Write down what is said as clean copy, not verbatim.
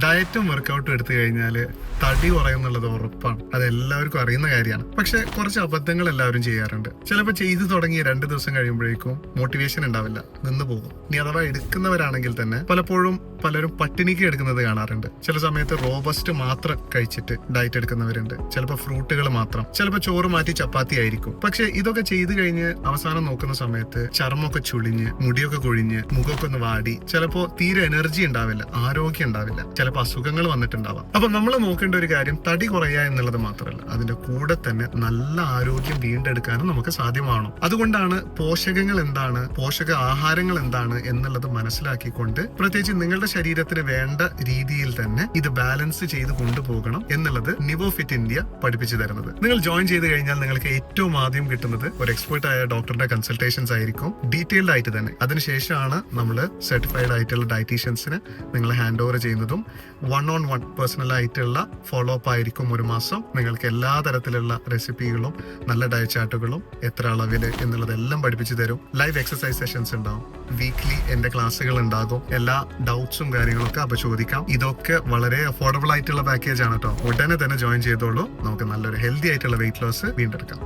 ഡയറ്റും വർക്കൗട്ടും എടുത്തു കഴിഞ്ഞാൽ തടി കുറയുന്നുള്ളത് ഉറപ്പാണ്. അത് എല്ലാവർക്കും അറിയുന്ന കാര്യമാണ്. പക്ഷെ കുറച്ച് അബദ്ധങ്ങൾ എല്ലാവരും ചെയ്യാറുണ്ട്. ചിലപ്പോൾ ചെയ്തു തുടങ്ങി 2 ദിവസം കഴിയുമ്പോഴേക്കും മോട്ടിവേഷൻ ഉണ്ടാവില്ല, നിന്ന് പോകും. ഇനി അഥവാ എടുക്കുന്നവരാണെങ്കിൽ തന്നെ പലപ്പോഴും പലരും പട്ടിണിക്ക് എടുക്കുന്നത് കാണാറുണ്ട്. ചില സമയത്ത് റോബസ്റ്റ് മാത്രം കഴിച്ചിട്ട് ഡയറ്റ് എടുക്കുന്നവരുണ്ട്. ചിലപ്പോൾ ഫ്രൂട്ടുകൾ മാത്രം, ചിലപ്പോൾ ചോറ് മാറ്റി ചപ്പാത്തി ആയിരിക്കും. പക്ഷെ ഇതൊക്കെ ചെയ്തു കഴിഞ്ഞ് അവസാനം നോക്കുന്ന സമയത്ത് ചർമ്മമൊക്കെ ചുളിഞ്ഞ്, മുടിയൊക്കെ കൊഴിഞ്ഞ്, മുഖമൊക്കെ ഒന്ന് വാടി, ചിലപ്പോൾ തീരെ എനർജി ഉണ്ടാവില്ല, ആരോഗ്യം ഉണ്ടാവില്ല, ചിലപ്പോൾ അസുഖങ്ങൾ വന്നിട്ടുണ്ടാവാം. അപ്പൊ നമ്മൾ നോക്കേണ്ട ഒരു കാര്യം തടി കുറയുക എന്നുള്ളത് മാത്രമല്ല, അതിന്റെ കൂടെ തന്നെ നല്ല ആരോഗ്യം വീണ്ടെടുക്കാനും നമുക്ക് സാധ്യമാണോ. അതുകൊണ്ടാണ് പോഷകങ്ങൾ എന്താണ്, പോഷക ആഹാരങ്ങൾ എന്താണ് എന്നുള്ളത് മനസ്സിലാക്കിക്കൊണ്ട് പ്രത്യേകിച്ച് നിങ്ങളുടെ ശരീരത്തിന് വേണ്ട രീതിയിൽ തന്നെ ഇത് ബാലൻസ് ചെയ്ത് കൊണ്ടുപോകണം എന്നുള്ളത് നിവോഫിറ്റ് ഇന്ത്യ പഠിപ്പിച്ചു തരുന്നത്. നിങ്ങൾ ജോയിൻ ചെയ്ത് കഴിഞ്ഞാൽ നിങ്ങൾക്ക് ഏറ്റവും ആദ്യം കിട്ടുന്നത് ഒരു എക്സ്പെർട്ട് ആയ ഡോക്ടറുടെ കൺസൾട്ടേഷൻസ് ആയിരിക്കും, ഡീറ്റെയിൽഡ് ആയിട്ട് തന്നെ. അതിനുശേഷമാണ് നമ്മൾ സർട്ടിഫൈഡ് ആയിട്ടുള്ള ഡയറ്റീഷ്യൻസിന് നിങ്ങൾ ഹാൻഡ് ഓവർ ചെയ്യുന്നതും 1-on-1 പേഴ്സണൽ ആയിട്ടുള്ള ഫോളോ അപ്പ് ആയിരിക്കും. 1 മാസം നിങ്ങൾക്ക് എല്ലാ തരത്തിലുള്ള റെസിപ്പികളും നല്ല ഡയറ്റ് ചാർട്ടുകളും എത്ര അളവില് എന്നുള്ളതെല്ലാം പഠിപ്പിച്ചു തരും. ലൈവ് എക്സസൈസ് സെഷൻസ് ഉണ്ടാവും, വീക്ക്ലി എന്റെ ക്ലാസ്സുകൾ ഉണ്ടാകും. എല്ലാ ഡൗട്ട്സും കാര്യങ്ങളൊക്കെ അപ്പൊ ചോദിക്കാം. ഇതൊക്കെ വളരെ അഫോർഡബിൾ ആയിട്ടുള്ള പാക്കേജ് ആണ് കേട്ടോ. ഉടനെ തന്നെ ജോയിൻ ചെയ്തോളൂ. നമുക്ക് നല്ലൊരു ഹെൽത്തി ആയിട്ടുള്ള വെയിറ്റ് ലോസ് വീണ്ടെടുക്കാം.